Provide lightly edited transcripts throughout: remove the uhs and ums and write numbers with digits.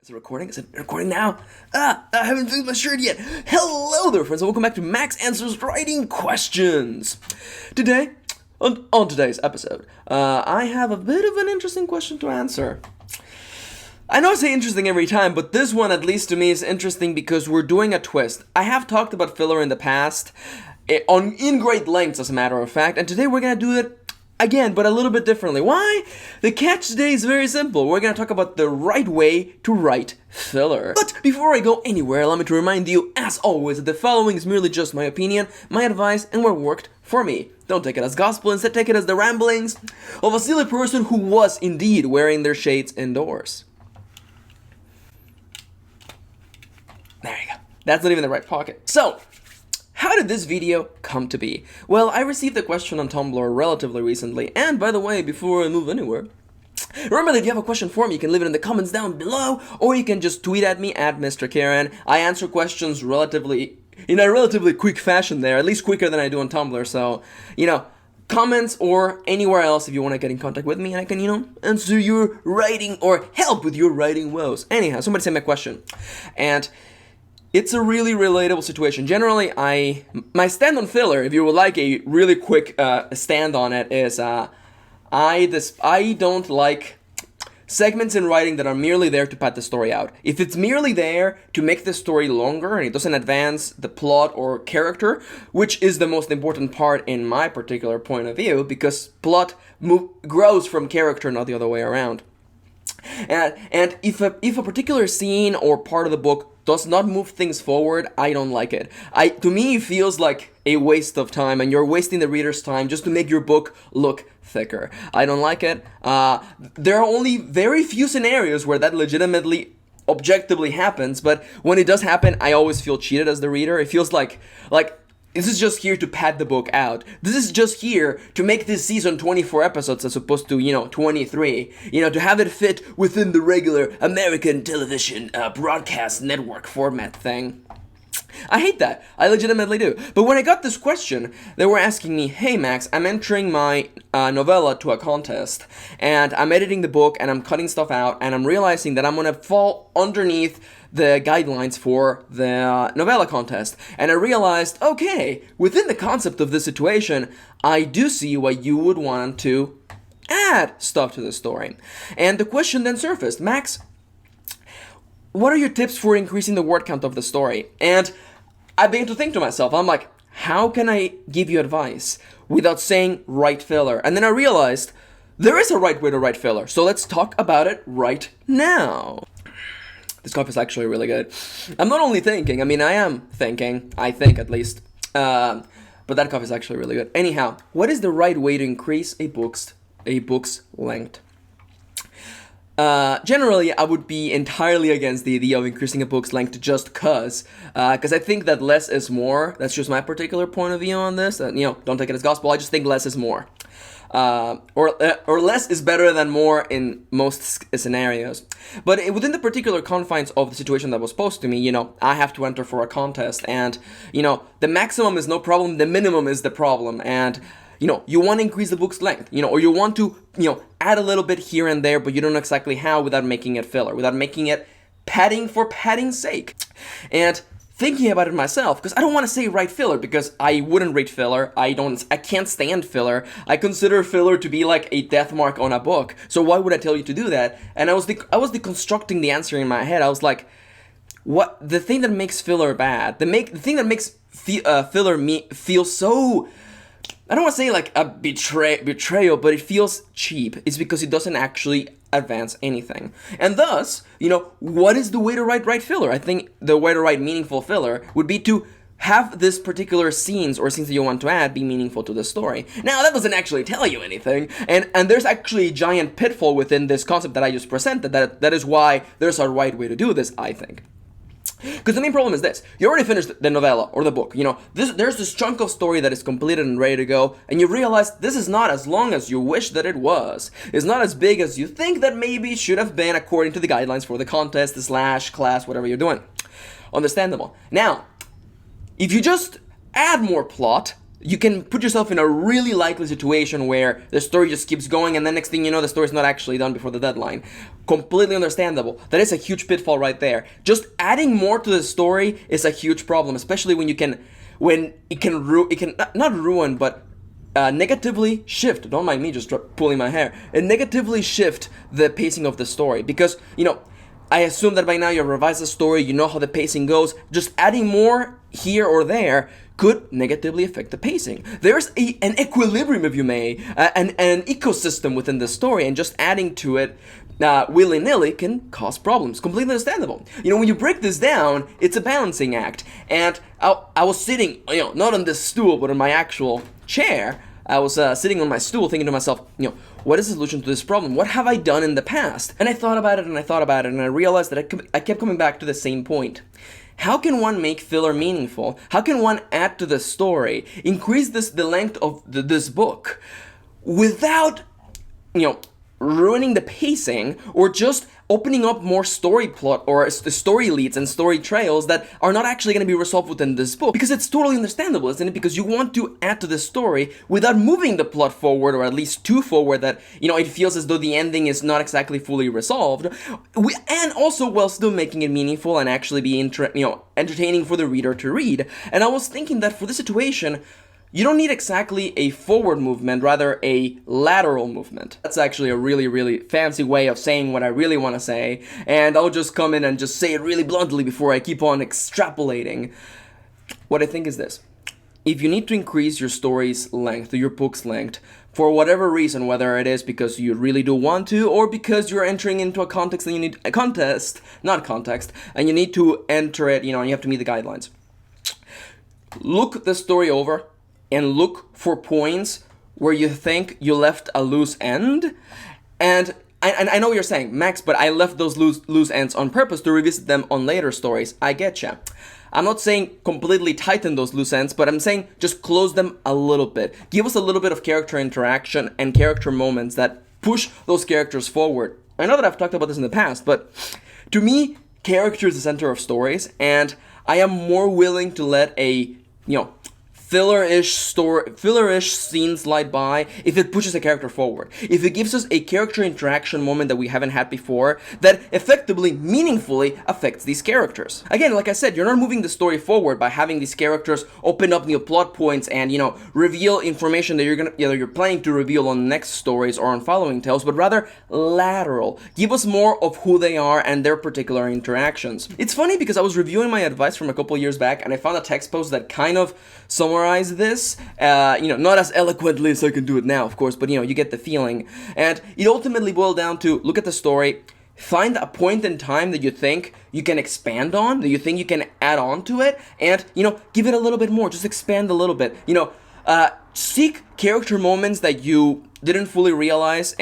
Is it recording? Is it recording now? I haven't finished my shirt yet. Hello there, friends, and welcome back to Max Answers Writing Questions. Today, on today's episode, I have a bit of an interesting question to answer. I know I say interesting every time, but this one, at least to me, is interesting because we're doing a twist. I have talked about filler in the past, in great lengths, as a matter of fact, and today we're gonna do it again, but a little bit differently. Why? The catch today is very simple. We're going to talk about the right way to write filler. But before I go anywhere, allow me to remind you, as always, that the following is merely just my opinion, my advice, and what worked for me. Don't take it as gospel, instead take it as the ramblings of a silly person who was indeed wearing their shades indoors. There you go. That's not even the right pocket. So, how did this video come to be? Well, I received a question on Tumblr relatively recently, and by the way, before I move anywhere, remember that if you have a question for me, you can leave it in the comments down below, or you can just tweet at me at Mr. Kirin. I answer questions in a relatively quick fashion there, at least quicker than I do on Tumblr, so, comments or anywhere else if you want to get in contact with me, and I can, answer your writing or help with your writing woes. Anyhow, somebody sent me a question, and it's a really relatable situation. Generally, my stand on filler, if you would like a really quick stand on it, is I don't like segments in writing that are merely there to pad the story out. If it's merely there to make the story longer and it doesn't advance the plot or character, which is the most important part in my particular point of view, because plot grows from character, not the other way around. And if a particular scene or part of the book does not move things forward, I don't like it. To me, it feels like a waste of time, and you're wasting the reader's time just to make your book look thicker. I don't like it. There are only very few scenarios where that legitimately, objectively happens, but when it does happen, I always feel cheated as the reader. It feels like this is just here to pad the book out. This is just here to make this season 24 episodes as opposed to, 23. To have it fit within the regular American television broadcast network format thing. I hate that. I legitimately do. But when I got this question, they were asking me, hey Max, I'm entering my novella to a contest, and I'm editing the book, and I'm cutting stuff out, and I'm realizing that I'm gonna fall underneath the guidelines for the novella contest. And I realized, okay, within the concept of this situation, I do see why you would want to add stuff to the story. And the question then surfaced, Max, what are your tips for increasing the word count of the story? And I began to think to myself, I'm like, how can I give you advice without saying write filler? And then I realized there is a right way to write filler. So let's talk about it right now. This coffee is actually really good. I'm not only thinking, I am thinking, I think at least, but that coffee is actually really good. Anyhow, what is the right way to increase a book's length? Generally, I would be entirely against the idea of increasing a book's length just because I think that less is more. That's just my particular point of view on this. Don't take it as gospel. I just think less is more. Or less is better than more in most scenarios. But within the particular confines of the situation that was posed to me, I have to enter for a contest, and, the maximum is no problem, the minimum is the problem, and, you want to increase the book's length, or you want to, add a little bit here and there, but you don't know exactly how without making it filler, without making it padding for padding's sake. And thinking about it myself, because I don't want to say write filler, because I wouldn't rate filler, I can't stand filler, I consider filler to be like a death mark on a book, so why would I tell you to do that? And I was deconstructing the answer in my head. I was like, what, the thing that makes filler bad, the thing that makes filler feel so, I don't want to say like a betrayal, but it feels cheap, is because it doesn't actually advance anything. And thus, what is the way to write filler? I think the way to write meaningful filler would be to have this particular scenes that you want to add be meaningful to the story. Now, that doesn't actually tell you anything, and there's actually a giant pitfall within this concept that I just presented, that is why there's a right way to do this, I think. Because the main problem is this: you already finished the novella or the book, there's this chunk of story that is completed and ready to go, and you realize this is not as long as you wish that it was. It's not as big as you think that maybe should have been according to the guidelines for the contest, / class, whatever you're doing. Understandable. Now, if you just add more plot, you can put yourself in a really likely situation where the story just keeps going, and then next thing you know, the story's not actually done before the deadline. Completely understandable. That is a huge pitfall right there. Just adding more to the story is a huge problem, especially when it can not ruin, but negatively shift. Don't mind me just pulling my hair. And negatively shift the pacing of the story, because I assume that by now you've revised the story, you know how the pacing goes. Just adding more here or there could negatively affect the pacing. There's an equilibrium, if you may, an ecosystem within the story, and just adding to it willy-nilly can cause problems. Completely understandable. When you break this down, it's a balancing act. And I was sitting, not on this stool, but on my actual chair. I was sitting on my stool thinking to myself, what is the solution to this problem? What have I done in the past? And I thought about it, and I realized that I kept coming back to the same point. How can one make filler meaningful? How can one add to the story, increase the length of this book, without, ruining the pacing, or just opening up more story plot or story leads and story trails that are not actually going to be resolved within this book? Because it's totally understandable, isn't it? Because you want to add to the story without moving the plot forward, or at least too forward that, it feels as though the ending is not exactly fully resolved, and also while still making it meaningful and actually be entertaining for the reader to read. And I was thinking that for this situation, you don't need exactly a forward movement, rather a lateral movement. That's actually a really, really fancy way of saying what I really want to say, and I'll just come in and just say it really bluntly before I keep on extrapolating. What I think is this. If you need to increase your story's length, or your book's length, for whatever reason, whether it is because you really do want to, or because you're entering into a context and you need a contest, not context, and you need to enter it, and you have to meet the guidelines. Look the story over, and look for points where you think you left a loose end. And I know what you're saying, Max, but I left those loose ends on purpose to revisit them on later stories. I getcha. I'm not saying completely tighten those loose ends, but I'm saying just close them a little bit. Give us a little bit of character interaction and character moments that push those characters forward. I know that I've talked about this in the past, but to me, character is the center of stories, and I am more willing to let a, filler-ish scene slide by if it pushes a character forward. If it gives us a character interaction moment that we haven't had before, that effectively, meaningfully affects these characters. Again, like I said, you're not moving the story forward by having these characters open up new plot points and, reveal information that you're planning to reveal on next stories or on following tales, but rather lateral. Give us more of who they are and their particular interactions. It's funny because I was reviewing my advice from a couple years back, and I found a text post that kind of summarized this, not as eloquently as I can do it now, of course, but you get the feeling. And it ultimately boiled down to look at the story, find a point in time that you think you can expand on, that you think you can add on to it, and, give it a little bit more, just expand a little bit, seek character moments that you didn't fully realize,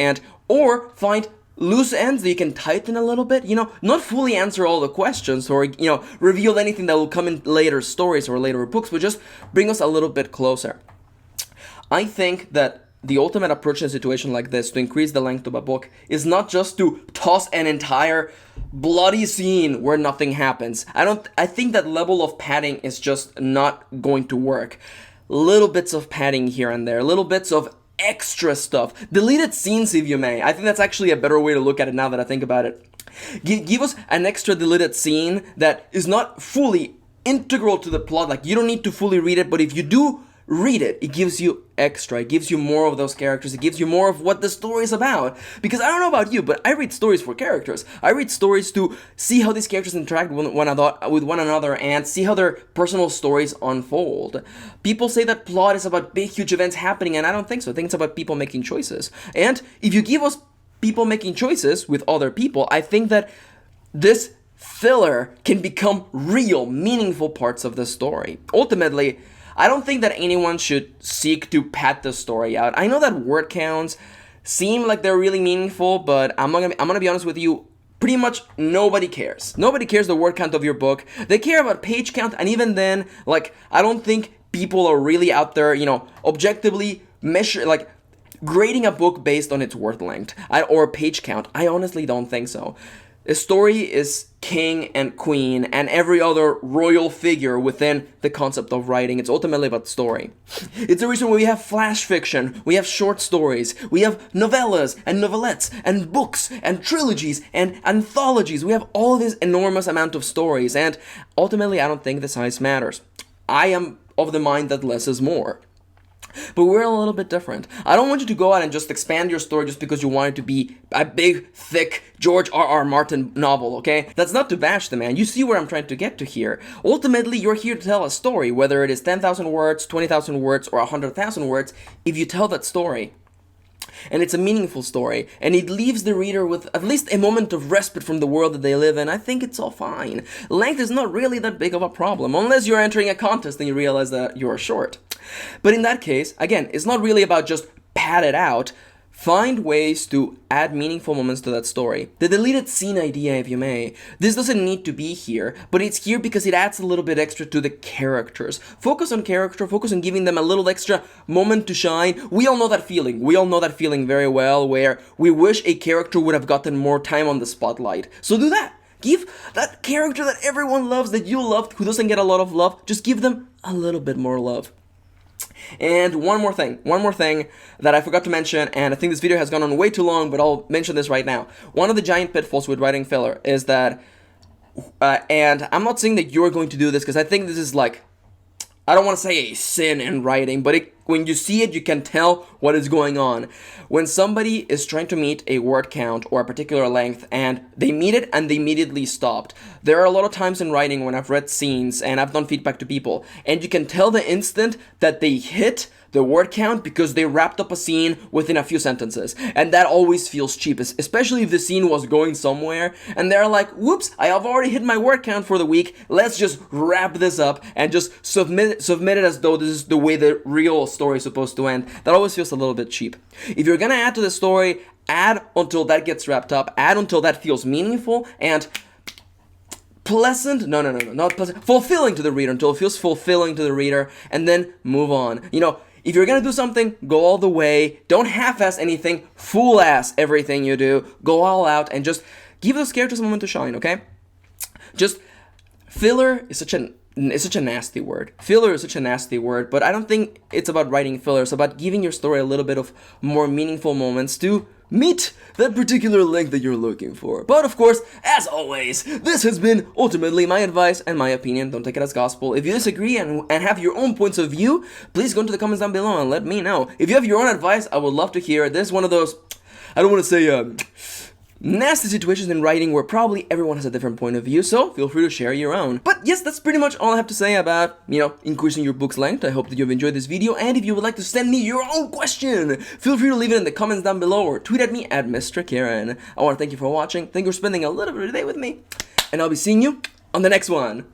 or find loose ends that you can tighten a little bit, not fully answer all the questions or, reveal anything that will come in later stories or later books, but just bring us a little bit closer. I think that the ultimate approach in a situation like this to increase the length of a book is not just to toss an entire bloody scene where nothing happens. I think that level of padding is just not going to work. Little bits of padding here and there, little bits of extra stuff, deleted scenes if you may. I think that's actually a better way to look at it now that I think about it. Give us an extra deleted scene that is not fully integral to the plot, like you don't need to fully read it, but if you do read it, it gives you extra, it gives you more of those characters, it gives you more of what the story is about. Because I don't know about you, but I read stories for characters. I read stories to see how these characters interact with one another and see how their personal stories unfold. People say that plot is about big, huge events happening, and I don't think so. I think it's about people making choices. And if you give us people making choices with other people, I think that this filler can become real, meaningful parts of the story. Ultimately, I don't think that anyone should seek to pad the story out. I know that word counts seem like they're really meaningful, but I'm gonna be honest with you, pretty much nobody cares. Nobody cares the word count of your book. They care about page count, and even then, I don't think people are really out there, objectively grading a book based on its word length or page count. I honestly don't think so. A story is king and queen and every other royal figure within the concept of writing. It's ultimately about story. It's the reason why we have flash fiction, we have short stories, we have novellas and novelettes and books and trilogies and anthologies. We have all this enormous amount of stories, and ultimately I don't think the size matters. I am of the mind that less is more. But we're a little bit different. I don't want you to go out and just expand your story just because you want it to be a big, thick George R.R. Martin novel, okay? That's not to bash the man. You see where I'm trying to get to here. Ultimately, you're here to tell a story, whether it is 10,000 words, 20,000 words, or 100,000 words. If you tell that story, and it's a meaningful story, and it leaves the reader with at least a moment of respite from the world that they live in, I think it's all fine. Length is not really that big of a problem, unless you're entering a contest and you realize that you're short. But in that case, again, it's not really about just pad it out. Find ways to add meaningful moments to that story. The deleted scene idea, if you may. This doesn't need to be here, but it's here because it adds a little bit extra to the characters. Focus on character, focus on giving them a little extra moment to shine. We all know that feeling. We all know that feeling very well, where we wish a character would have gotten more time on the spotlight. So do that. Give that character that everyone loves, that you loved, who doesn't get a lot of love, just give them a little bit more love. And one more thing that I forgot to mention, and I think this video has gone on way too long, but I'll mention this right now. One of the giant pitfalls with writing filler is that, and I'm not saying that you're going to do this, because I think this is like, I don't want to say a sin in writing, but when you see it, you can tell what is going on. When somebody is trying to meet a word count or a particular length, and they meet it and they immediately stopped. There are a lot of times in writing when I've read scenes and I've done feedback to people, and you can tell the instant that they hit the word count because they wrapped up a scene within a few sentences. And that always feels cheap, especially if the scene was going somewhere and they're like, whoops, I have already hit my word count for the week, let's just wrap this up and just submit it as though this is the way the real story is supposed to end. That always feels a little bit cheap. If you're gonna add to the story, add until that gets wrapped up, add until that feels meaningful and not pleasant, fulfilling to the reader, until it feels fulfilling to the reader, and then move on. You know, if you're gonna do something, go all the way. Don't half-ass anything, full-ass everything you do. Go all out and just give those characters a moment to shine, okay? Just, filler is such a nasty word. Filler is such a nasty word, but I don't think it's about writing filler. It's about giving your story a little bit of more meaningful moments to meet that particular length that you're looking for. But of course, as always, this has been ultimately my advice and my opinion. Don't take it as gospel. If you disagree and have your own points of view, please go into the comments down below and let me know. If you have your own advice, I would love to hear it. This is one of those, I don't want to say nasty situations in writing where probably everyone has a different point of view, so feel free to share your own. But yes, that's pretty much all I have to say about, increasing your book's length. I hope that you've enjoyed this video, and if you would like to send me your own question, feel free to leave it in the comments down below or tweet at me at Mr. Kirin. I want to thank you for watching, thank you for spending a little bit of the day with me, and I'll be seeing you on the next one.